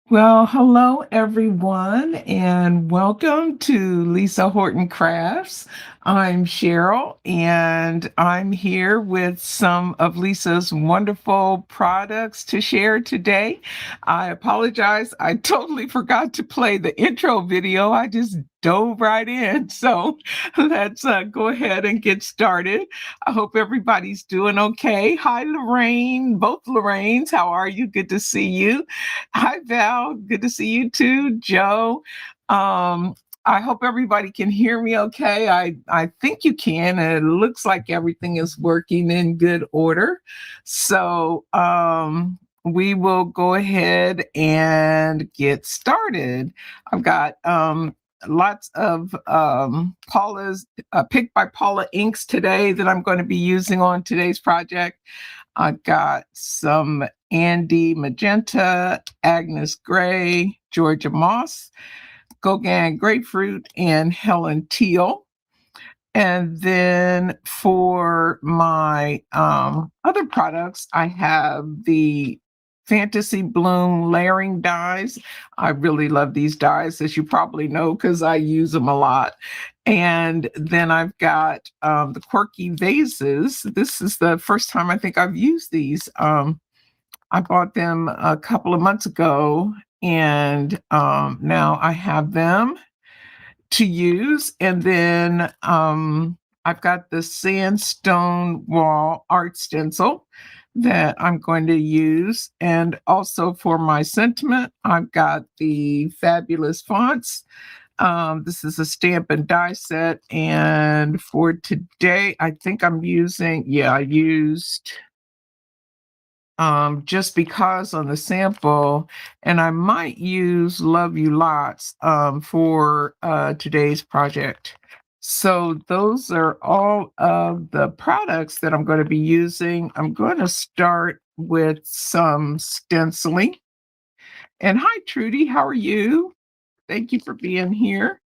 Well, hello everyone, and welcome to Lisa Horton Crafts. I'm Sheryl, and I'm here with some of Lisa's wonderful products to share today. I apologize, I totally forgot to play the intro video. I just dove right in. So let's go ahead and get started. I hope everybody's doing okay. Hi, Lorraine, both Lorraines. How are you? Good to see you. Hi, Val. Good to see you too, Joe. Um, I hope everybody can hear me okay. I think you can, and it looks like everything is working in good order. So we will go ahead and get started. I've got lots of Paula's picked by Paula inks today that I'm going to be using on today's project. I got some Andy Magenta, Agnes Grey, Georgia Moss, Gaugin Grapefruit, and Helen Teal. And then for my other products, I have the Fantasy Bloom layering dies. I really love these dies, as you probably know, because I use them a lot. And then I've got the Quirky Vases. This is the first time I think I've used these. I bought them a couple of months ago, and now I have them to use. And then I've got the Sandstone wall art stencil that I'm going to use. And also for my sentiment, I've got the fabulous fonts. This is a stamp and die set. And for today, I think I'm using, I used just because on the sample, and I might use Love You Lots for today's project. So those are all of the products that I'm going to be using. I'm going to start with some stenciling. And hi, Trudy, how are you? Thank you for being here.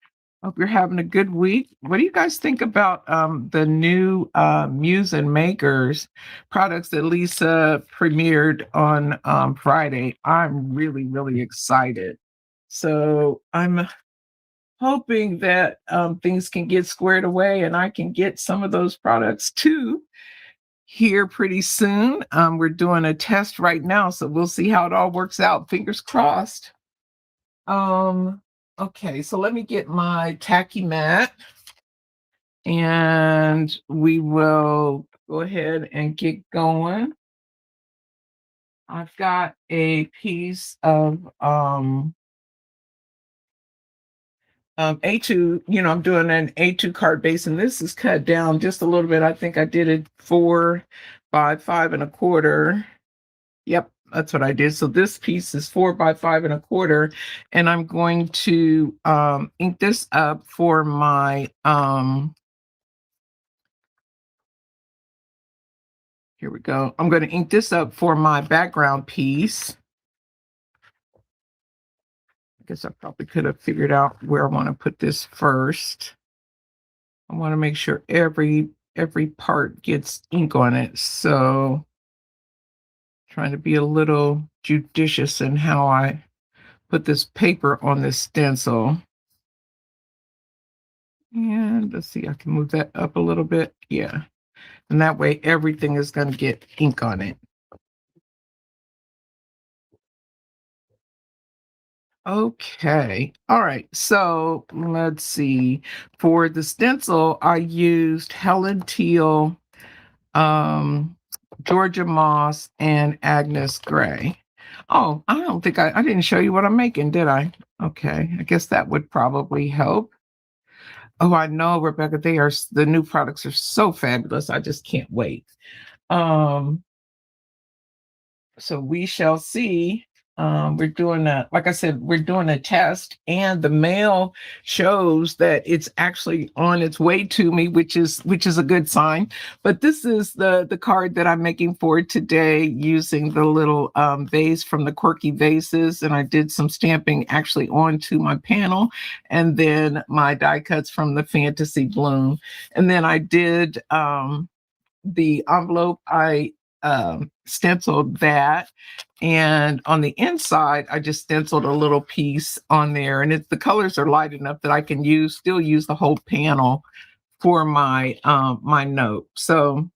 Hope you're having a good week. What do you guys think about the new Muse and Makers products that Lisa premiered on Friday? I'm really, really excited. So I'm hoping that things can get squared away and I can get some of those products too here pretty soon. We're doing a test right now, so we'll see how it all works out. Fingers crossed. Um, okay, so let me get my tacky mat and we will go ahead and get going. I've got a piece of A2, I'm doing an A2 card base, and this is cut down just a little bit. I think I did it 4 by 5 1/4. Yep, that's what I did. So this piece is 4 by 5 1/4, and I'm going to ink this up for my here we go. I'm going to ink this up for my background piece. I guess I probably could have figured out where I want to put this first. I want to make sure every part gets ink on it. So trying to be a little judicious in how I put this paper on this stencil. And let's see, I can move that up a little bit. Yeah. And that way everything is going to get ink on it. Okay. All right. So let's see. For the stencil, I used Helen Teal, um, Georgia Moss, and Agnes Grey. Oh, I don't think I didn't show you what I'm making, did I? Okay. I guess that would probably help. Oh, I know, Rebecca. The new products are so fabulous. I just can't wait. Um, so we shall see. We're doing like I said, we're doing a test, and the mail shows that it's actually on its way to me, which is a good sign. But this is the card that I'm making for today using the little vase from the Quirky Vases, and I did some stamping actually onto my panel, and then my die cuts from the Fantasy Bloom, and then I did the envelope. I stenciled that. And on the inside, I just stenciled a little piece on there. And the colors are light enough that I can still use the whole panel for my note. So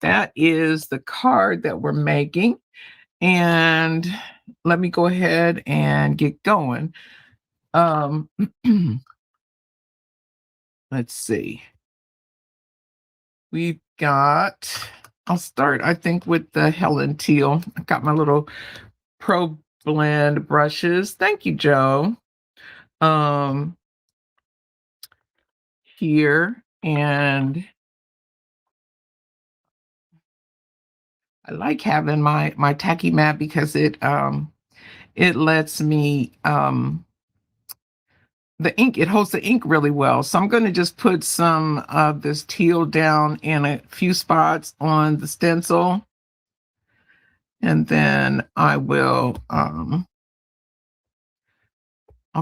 that is the card that we're making. And let me go ahead and get going. Let's see. We've got, I'll start, I think, with the Helen Teal. I got my little Pro Blend brushes. Thank you, Joe. Here, and I like having my tacky mat because it lets me the ink, it holds the ink really well. So I'm going to just put some of this teal down in a few spots on the stencil. And then I'll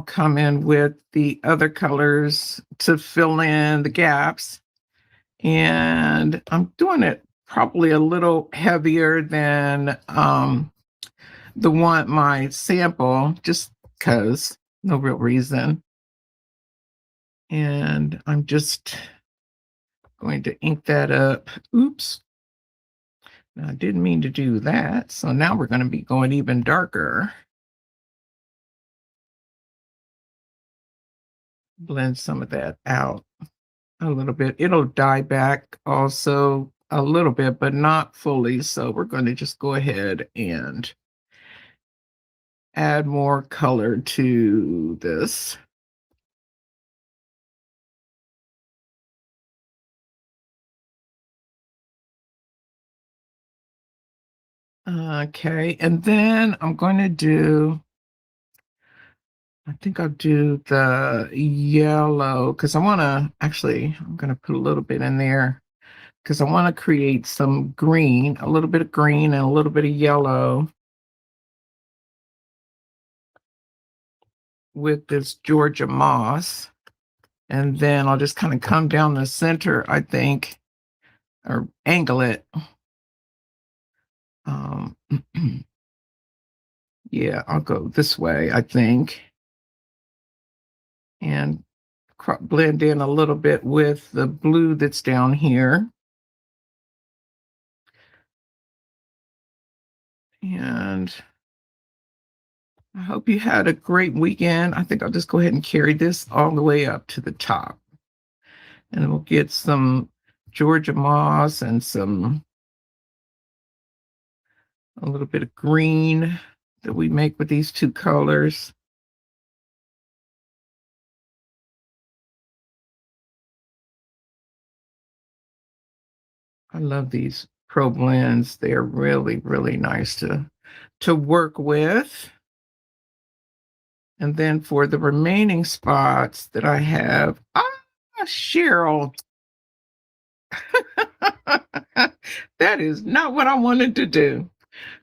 come in with the other colors to fill in the gaps. And I'm doing it probably a little heavier than my sample, just because, no real reason. And I'm just going to ink that up. Oops. I didn't mean to do that. So now we're going to be going even darker. Blend some of that out a little bit. It'll dye back also a little bit, but not fully. So we're going to just go ahead and add more color to this. Okay, and then I'm going to do, I think I'll do the yellow because I'm going to put a little bit in there because I want to create some green, a little bit of green and a little bit of yellow with this Georgia moss. And then I'll just kind of come down the center, I think, or angle it. Yeah, I'll go this way, I think. And blend in a little bit with the blue that's down here. And I hope you had a great weekend. I think I'll just go ahead and carry this all the way up to the top. And we'll get some Georgia moss and a little bit of green that we make with these two colors. I love these Pro Blends. They're really, really nice to work with. And then for the remaining spots that I have, Sheryl. That is not what I wanted to do.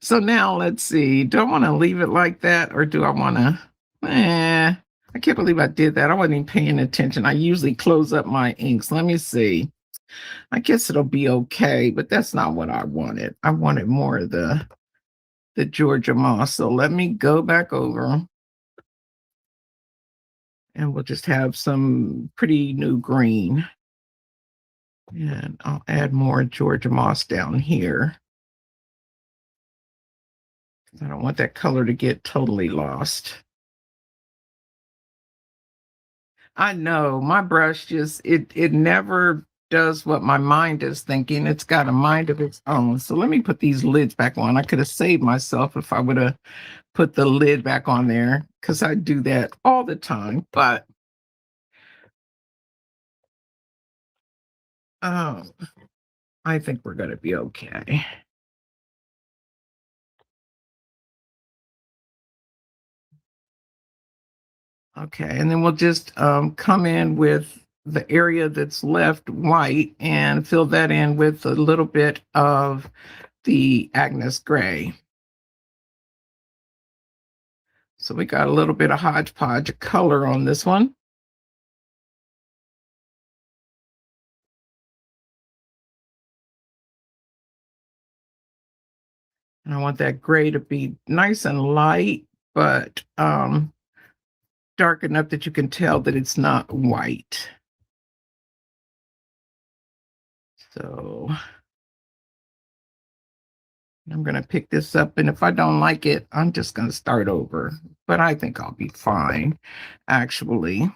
So now let's see. Do I want to leave it like that or do I want to? I can't believe I did that. I wasn't even paying attention. I usually close up my inks. Let me see. I guess it'll be okay, but that's not what I wanted. I wanted more of the Georgia moss. So let me go back over and we'll just have some pretty new green. And I'll add more Georgia moss down here. I don't want that color to get totally lost. I know my brush just it never does what my mind is thinking. It's got a mind of its own. So let me put these lids back on. I could have saved myself if I would have put the lid back on there because I do that all the time. But I think we're going to be okay. Okay, and then we'll just come in with the area that's left white and fill that in with a little bit of the Agnes Grey. So we got a little bit of hodgepodge of color on this one. And I want that gray to be nice and light, but dark enough that you can tell that it's not white. So I'm going to pick this up, and if I don't like it, I'm just going to start over. But I think I'll be fine, actually,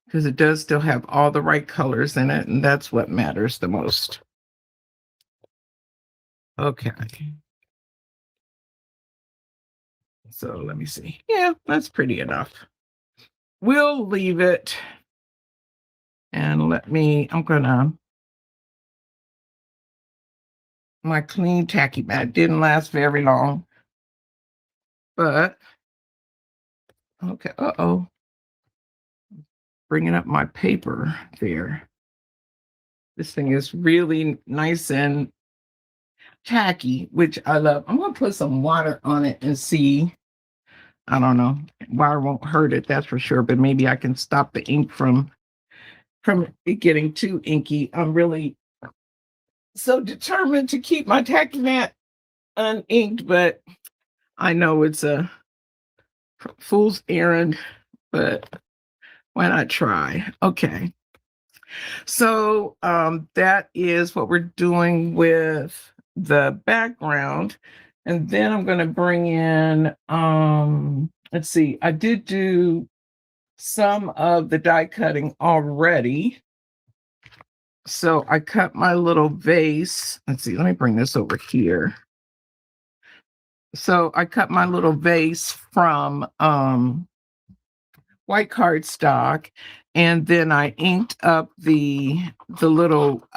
because it does still have all the right colors in it, and that's what matters the most. Okay. So let me see. Yeah, that's pretty enough. We'll leave it. And I'm gonna, my clean tacky mat didn't last very long, but okay. Uh-oh. Bringing up my paper there. This thing is really nice and tacky, which I love. I'm gonna put some water on it and see. I don't know. Water won't hurt it, that's for sure, but maybe I can stop the ink from it getting too inky. I'm really so determined to keep my tacky mat uninked, but I know it's a fool's errand, but why not try? Okay. So that is what we're doing with the background. And then I'm going to bring in, let's see, I did do some of the die cutting already. So I cut my little vase. Let's see, let me bring this over here. So I cut my little vase from white cardstock, and then I inked up the little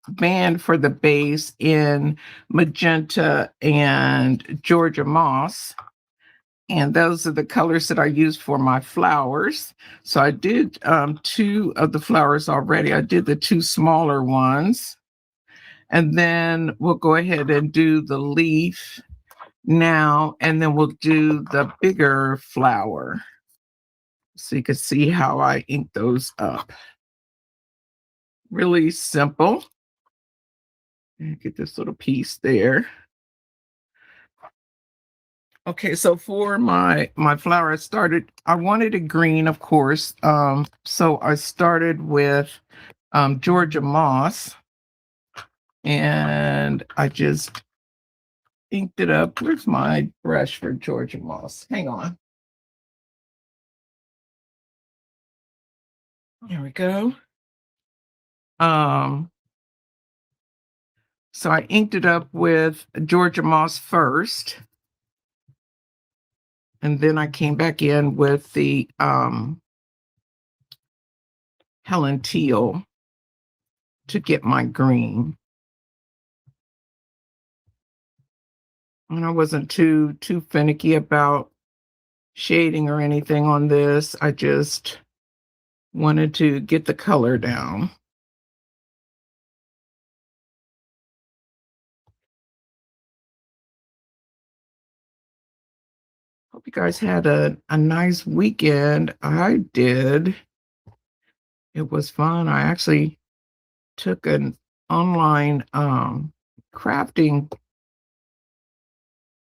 band for the base in Magenta and Georgia Moss. And those are the colors that I used for my flowers. So I did 2 of the flowers already. I did the 2 smaller ones. And then we'll go ahead and do the leaf now, and then we'll do the bigger flower. So you can see how I ink those up. Really simple. Get this little piece there. Okay, so for my flower, I wanted a green, of course. So I started with Georgia Moss, and I just inked it up. Where's my brush for Georgia Moss? Hang on. There we go. So I inked it up with Georgia Moss first. And then I came back in with the Helen Teal to get my green. And I wasn't too finicky about shading or anything on this. I just wanted to get the color down. Hope you guys had a nice weekend. I did. It was fun. I actually took an online crafting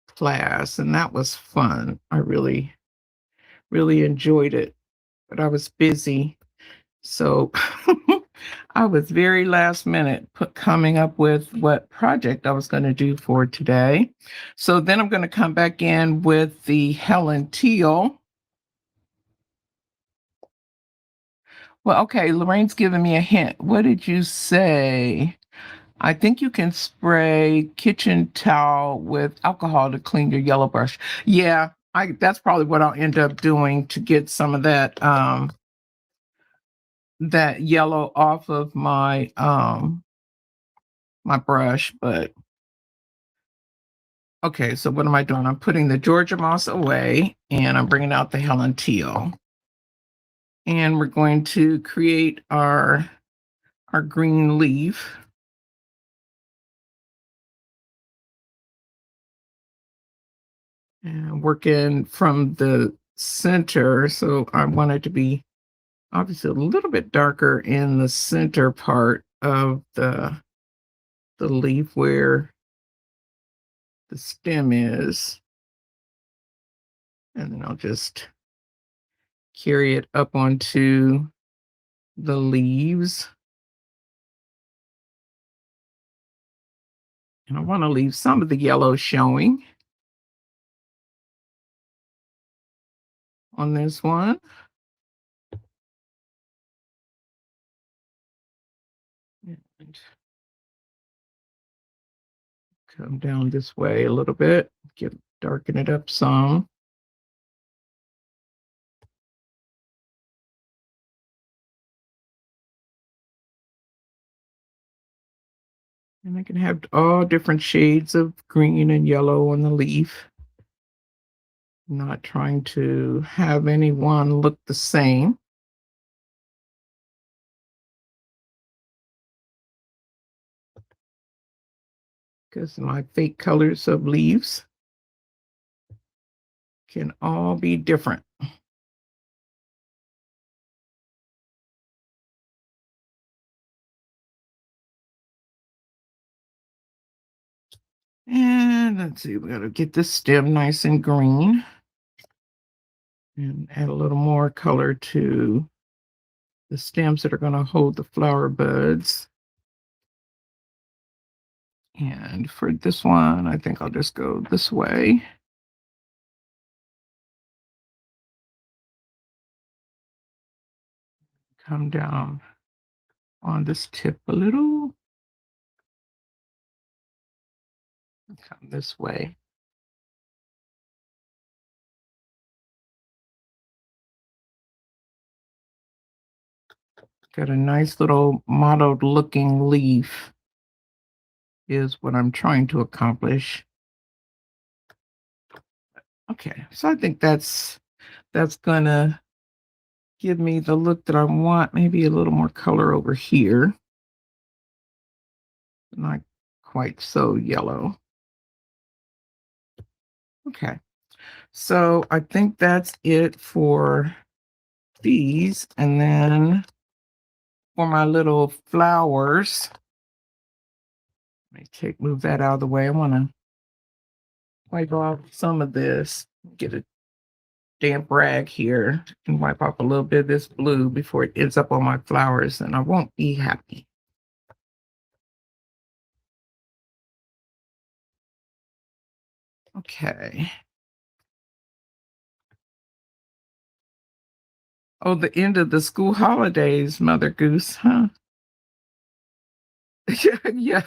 class, and that was fun. I really enjoyed it, but I was busy. So I was very last minute coming up with what project I was going to do for today. So then I'm going to come back in with the Helen Teal. Well, okay, Lorraine's giving me a hint. What did you say? I think you can spray kitchen towel with alcohol to clean your yellow brush. Yeah, that's probably what I'll end up doing to get some of that that yellow off of my my brush. But okay, so what am I doing? I'm putting the Georgia Moss away, and I'm bringing out the Helen Teal, and we're going to create our green leaf. And working from the center, so I want it to be obviously a little bit darker in the center part of the leaf where the stem is, and then I'll just carry it up onto the leaves. And I want to leave some of the yellow showing on this one. And come down this way a little bit, darken it up some. And I can have all different shades of green and yellow on the leaf. Not trying to have any one look the same. Because my fake colors of leaves can all be different. And let's see, we gotta get the stem nice and green and add a little more color to the stems that are gonna hold the flower buds. And for this one, I think I'll just go this way. Come down on this tip a little. Come this way. Got a nice little mottled looking leaf is what I'm trying to accomplish. Okay, so I think that's gonna give me the look that I want. Maybe a little more color over here. Not quite so yellow. Okay, so I think that's it for these. And then for my little flowers, let me move that out of the way. I want to wipe off some of this. Get a damp rag here and wipe off a little bit of this blue before it ends up on my flowers, and I won't be happy. Okay. Oh, the end of the school holidays, Mother Goose, huh? Yeah, yeah,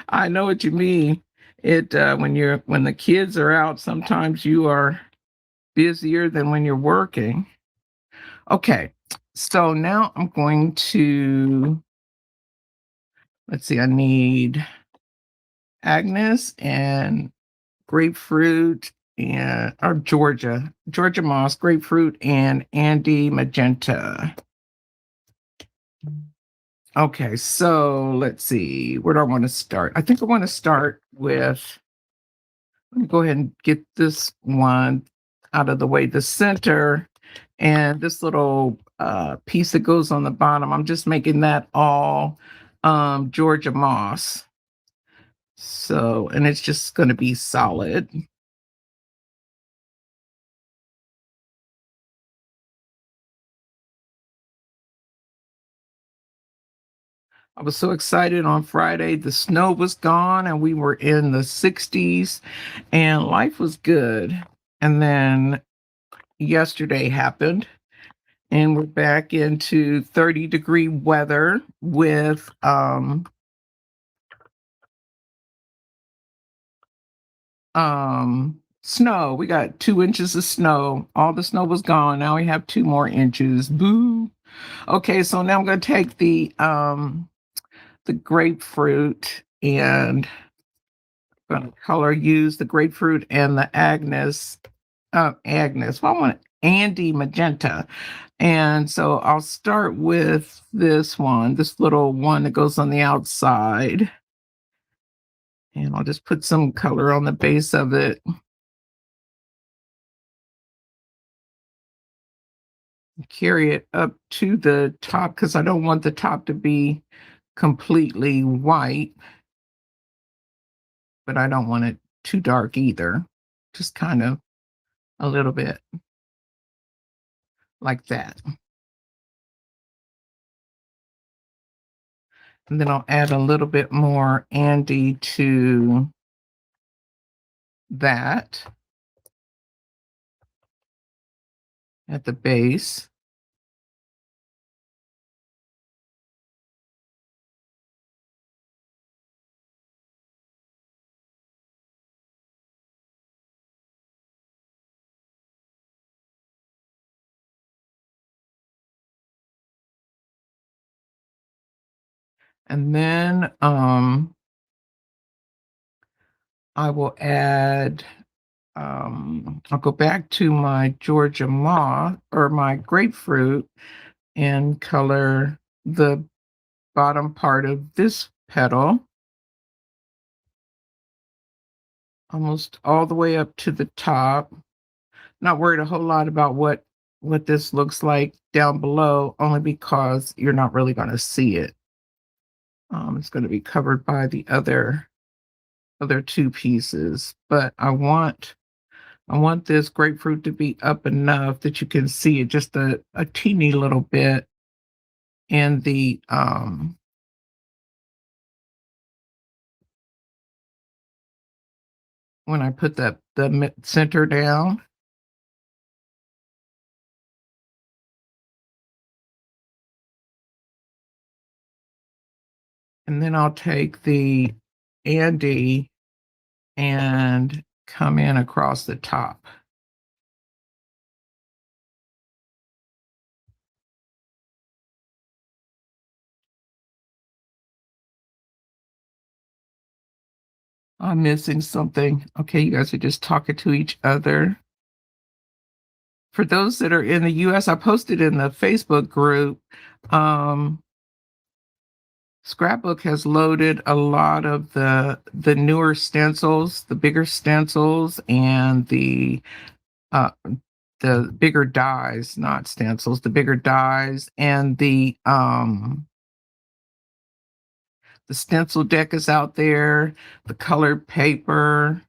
I know what you mean. When the kids are out, sometimes you are busier than when you're working. Okay, so now I'm going to, let's see, I need Agnes and grapefruit and or Georgia moss, grapefruit, and Andy magenta. Okay, so let's see. Where do I want to start? I think I want to start with, let me go ahead and get this one out of the way. The center and this little piece that goes on the bottom, I'm just making that all Georgia moss. So, and it's just going to be solid. I was so excited on Friday. The snow was gone and we were in the 60s and life was good. And then yesterday happened and we're back into 30-degree weather with snow. We got 2 inches of snow. All the snow was gone. Now we have 2 more inches. Boo. Okay, so now I'm gonna take the grapefruit and gonna use the grapefruit and the Agnes. Well, I want Andy magenta. And so I'll start with this one, this little one that goes on the outside. And I'll just put some color on the base of it. Carry it up to the top because I don't want the top to be completely white, but I don't want it too dark either. Just kind of a little bit like that. And then I'll add a little bit more Andy to that at the base. And then I will add, I'll go back to my Georgia moth or my grapefruit and color the bottom part of this petal almost all the way up to the top. Not worried a whole lot about what this looks like down below, only because you're not really going to see it. It's going to be covered by the other two pieces, but I want this grapefruit to be up enough that you can see it just a teeny little bit in the when I put the center down. And then I'll take the Andy and come in across the top. I'm missing something. Okay, you guys are just talking to each other. For those that are in the US, I posted in the Facebook group. Scrapbook has loaded a lot of the newer stencils, the bigger stencils, and the bigger dies, not stencils, the bigger dies, and the stencil deck is out there, the colored paper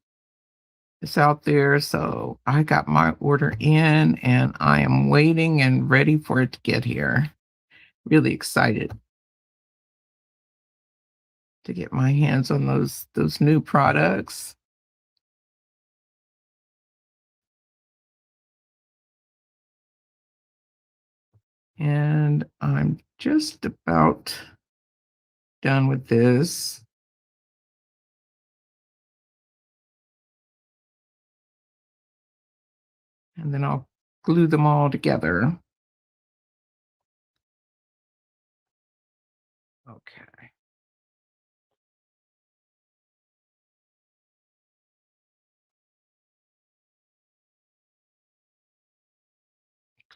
is out there. So I got my order in and I am waiting and ready for it to get here. Really excited to get my hands on those new products. And I'm just about done with this. And then I'll glue them all together. Okay.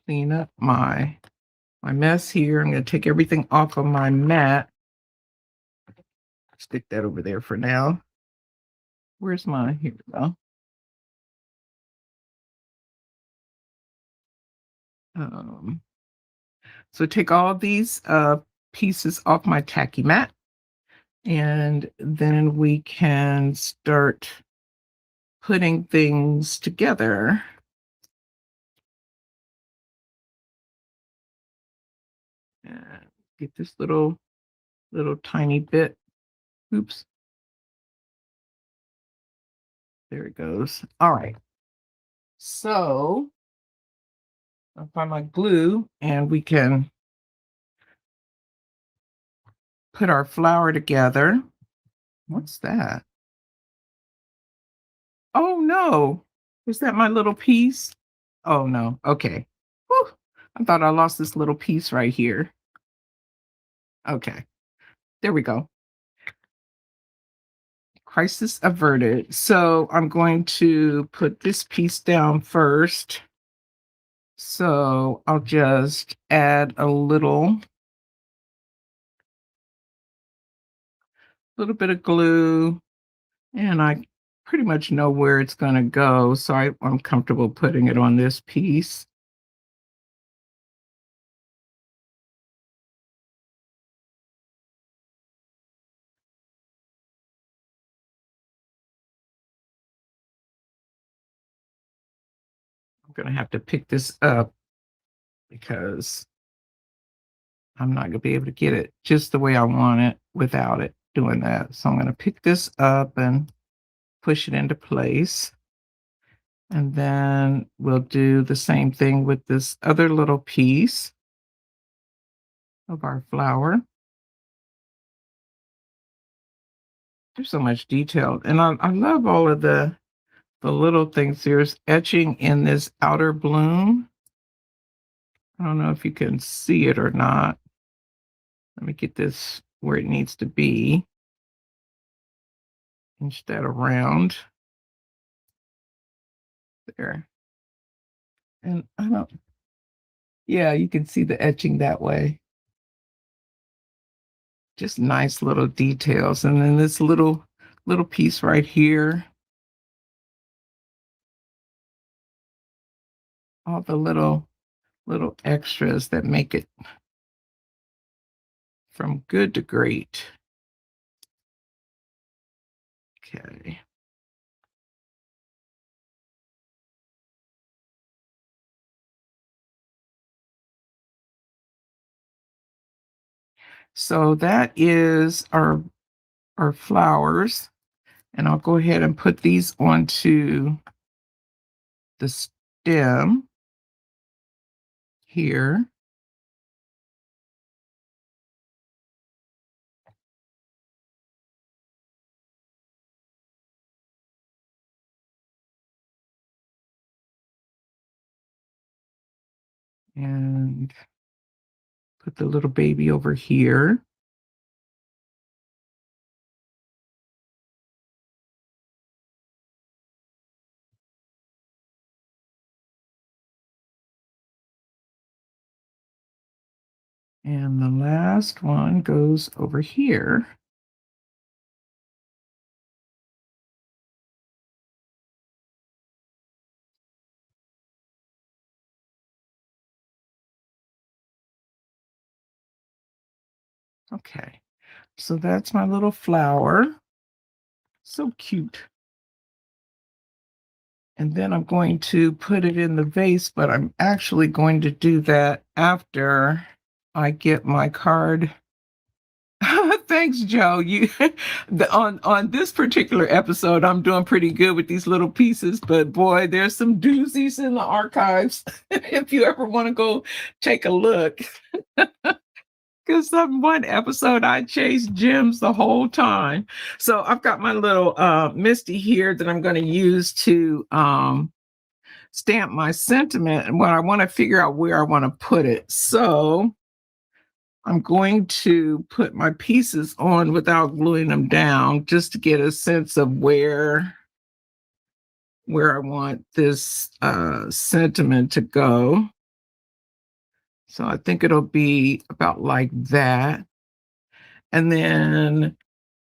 Clean up my mess here. I'm going to take everything off of my mat. Stick that over there for now. Where's my, here we go. So take all these pieces off my tacky mat, and then we can start putting things together. And get this little tiny bit. Oops. There it goes. All right. So I'll find my glue and we can put our flower together. What's that? Oh no. Is that my little piece? Oh no. Okay. Whew. I thought I lost this little piece right here. Okay. There we go. Crisis averted. So I'm going to put this piece down first. So I'll just add a little bit of glue, and I pretty much know where it's going to go. So I'm comfortable putting it on this piece. going to have to pick this up because I'm not going to be able to get it just the way I want it without it doing that. So I'm going to pick this up and push it into place. And then we'll do the same thing with this other little piece of our flower. There's so much detail. And I love all of the little things. There's etching in this outer bloom. I don't know if you can see it or not. Let me get this where it needs to be. Inch that around. There. And I don't, yeah, you can see the etching that way. Just nice little details. And then this little piece right here. All the little extras that make it from good to great. Okay. So that is our flowers. And I'll go ahead and put these onto the stem here. And put the little baby over here. And the last one goes over here. Okay, so that's my little flower. So cute. And then I'm going to put it in the vase, but I'm actually going to do that after I get my card. Thanks, Joe. You on this particular episode, I'm doing pretty good with these little pieces, but boy, there's some doozies in the archives. If you ever want to go take a look. Because one episode I chased gems the whole time. So I've got my little Misty here that I'm going to use to stamp my sentiment, and when I want to figure out where I want to put it. So I'm going to put my pieces on without gluing them down, just to get a sense of where I want this sentiment to go. So I think it'll be about like that. And then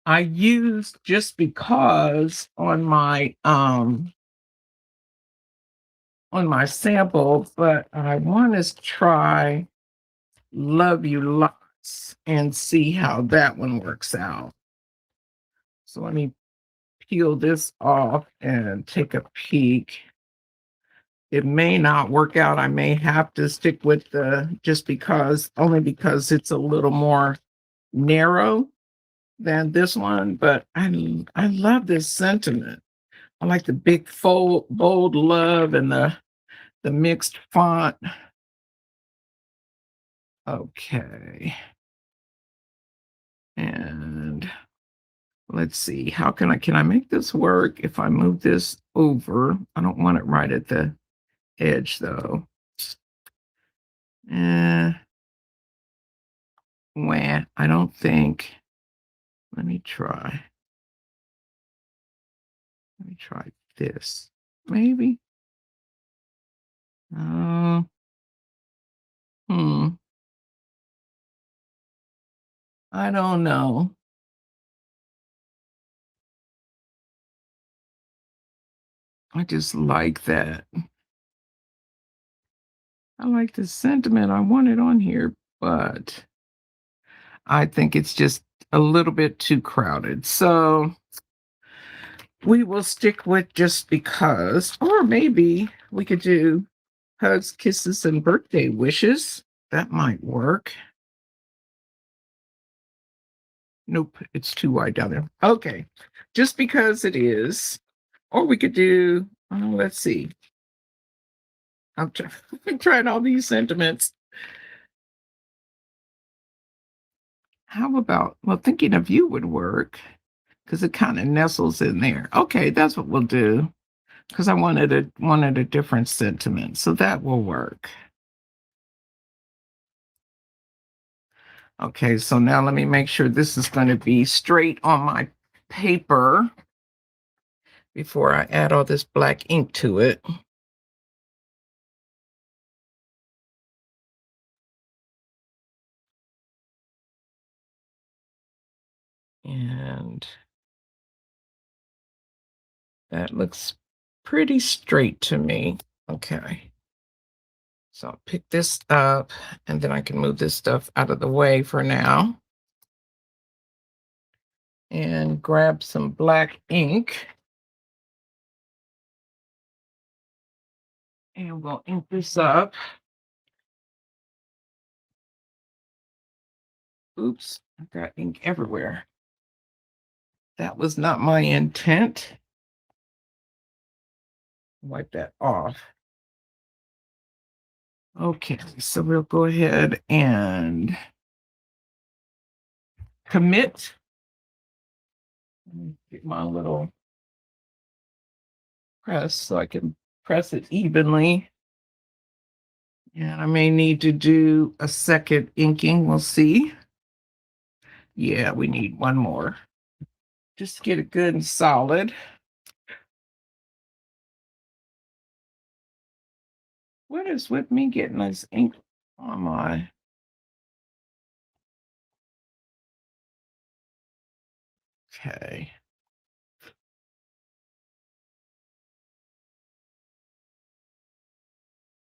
I used, just because on my sample, but I want to try Love You Lots and see how that one works out. So let me peel this off and take a peek. It may not work out. I may have to stick with only because it's a little more narrow than this one, but I love this sentiment. I like the big bold love and the mixed font. Okay. And let's see, can I make this work if I move this over? I don't want it right at the edge though. Wah, I don't think. Let me try this. Maybe. Uh, I don't know. I just like that. I like the sentiment. I want it on here, but I think it's just a little bit too crowded. So we will stick with just because, or maybe we could do Hugs, kisses, and birthday wishes. That might work. Nope, it's too wide down there. Okay, just because it is. Or we could do, let's see. I'm trying all these sentiments. How about, well, thinking of you would work because it kind of nestles in there. Okay, that's what we'll do because I wanted a different sentiment, so that will work. Okay, so now let me make sure this is going to be straight on my paper before I add all this black ink to it. And that looks pretty straight to me. Okay. So I'll pick this up and then I can move this stuff out of the way for now. And grab some black ink. And we'll ink this up. Oops, I've got ink everywhere. That was not my intent. Wipe that off. Okay, so we'll go ahead and commit. Let me get my little press so I can press it evenly. And I may need to do a second inking. We'll see. Yeah, we need one more. Just to get it good and solid. What is with me getting this ink on my... Okay.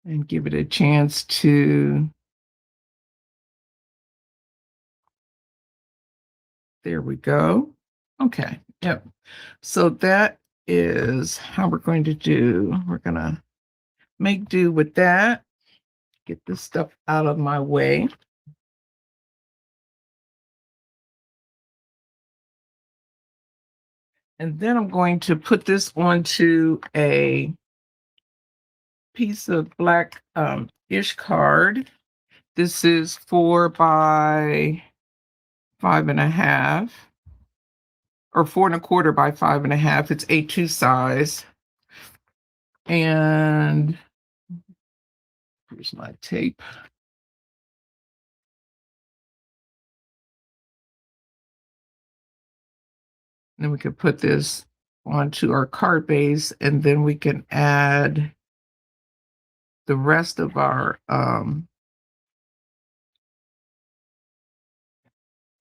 And give it a chance to... There we go. Okay, yep. So that is how we're going to do. We're going to make do with that. Get this stuff out of my way. And then I'm going to put this onto a piece of black ish card. This is 4 by 5.5, or 4.25 by 5.5. It's A2 size. And here's my tape. Then we could put this onto our card base, and then we can add the rest of our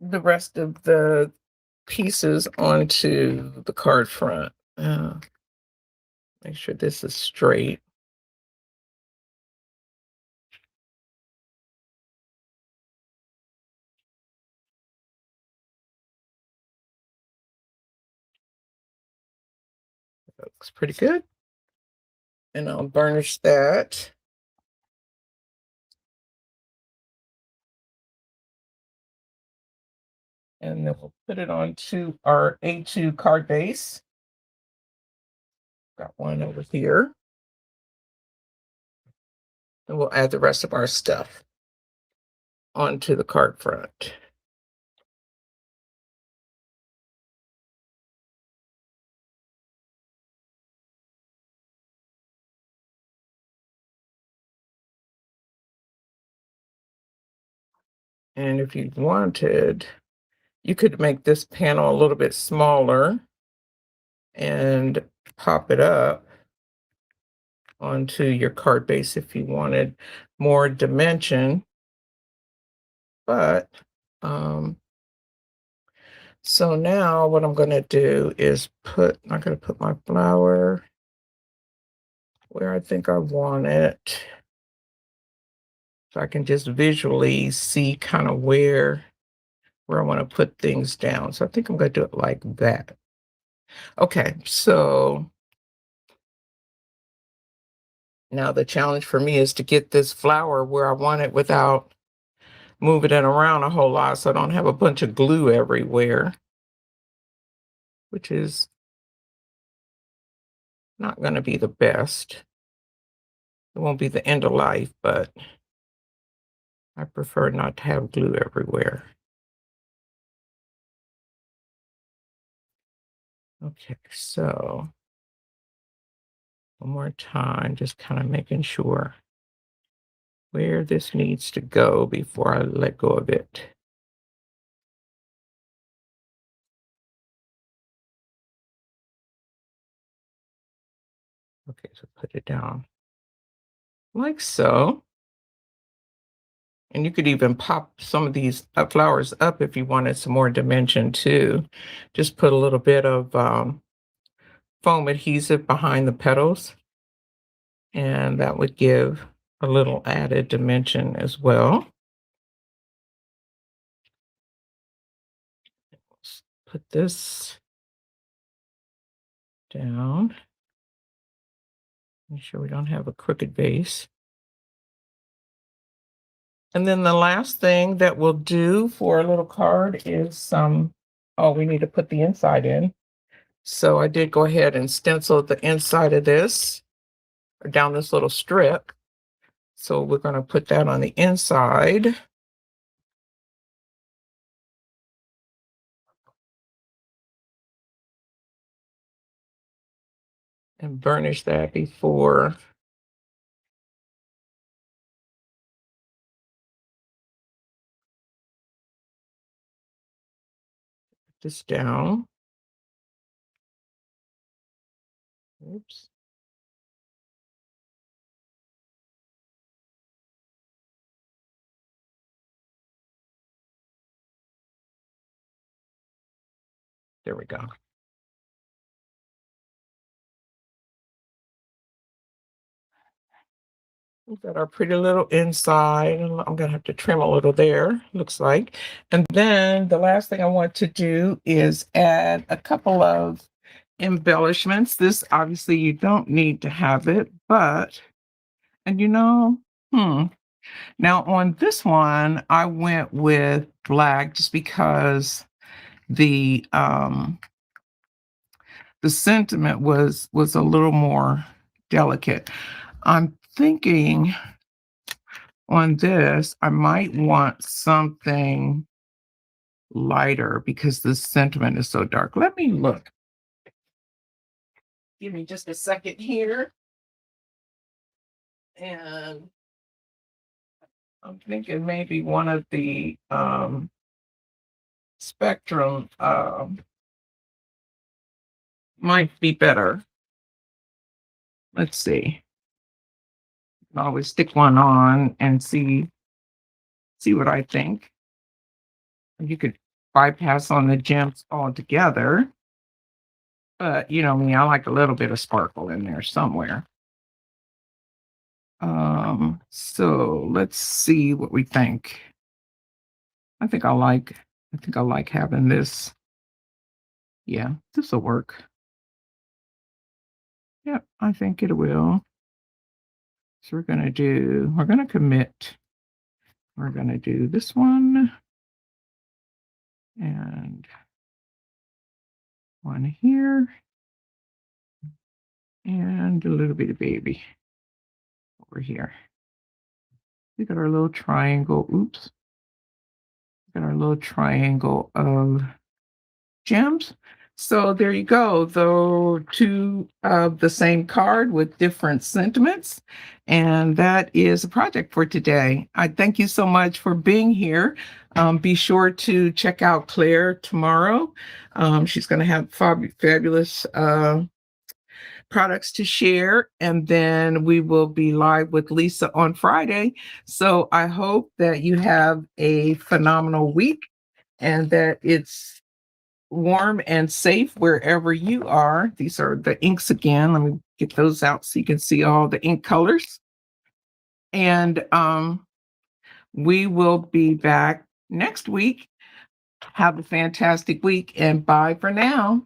the pieces onto the card front. Make sure this is straight. That looks pretty good. And I'll burnish that. And then we'll put it onto our A2 card base. Got one over here. And we'll add the rest of our stuff onto the card front. And if you wanted, you could make this panel a little bit smaller and pop it up onto your card base if you wanted more dimension. But so now what I'm going to do is I'm going to put my flower where I think I want it, so I can just visually see kind of where I want to put things down. So I think I'm going to do it like that. Okay, so Now the challenge for me is to get this flower where I want it without moving it around a whole lot so I don't have a bunch of glue everywhere, which is not going to be the best. It won't be the end of life, but I prefer not to have glue everywhere. Okay, so one more time, just kind of making sure where this needs to go before I let go of it. Okay, so put it down like so. And you could even pop some of these flowers up if you wanted some more dimension too. Just put a little bit of foam adhesive behind the petals, and that would give a little added dimension as well. Let's put this down. Make sure we don't have a crooked base. And then the last thing that we'll do for a little card is some, oh, we need to put the inside in. So I did go ahead and stencil the inside of this down this little strip. So we're going to put that on the inside. And burnish that before this down. Oops. There we go. We've got our pretty little inside. I'm going to have to trim a little there, looks like. And then the last thing I want to do is add a couple of embellishments. This obviously you don't need to have it, but, and now on this one, I went with black just because the sentiment was a little more delicate. I'm thinking on this, I might want something lighter because the sentiment is so dark. Let me look. Give me just a second here. And I'm thinking maybe one of the spectrum might be better. Let's see. I'll always stick one on and see what I think. You could bypass on the gems altogether. But you know me, I like a little bit of sparkle in there somewhere. So let's see what we think. I think I like having this. Yeah, this will work. Yep, I think it will. So we're gonna commit. We're gonna do this one and one here and a little bit of baby over here. We got our little triangle. Oops. We got our little triangle of gems. So there you go, though, two of the same card with different sentiments. And that is a project for today. I thank you so much for being here. Be sure to check out Claire tomorrow. She's going to have fabulous products to share. And then we will be live with Lisa on Friday. So I hope that you have a phenomenal week and that it's warm and safe wherever you are. These are the inks again. Let me get those out so you can see all the ink colors. And we will be back next week. Have a fantastic week and bye for now.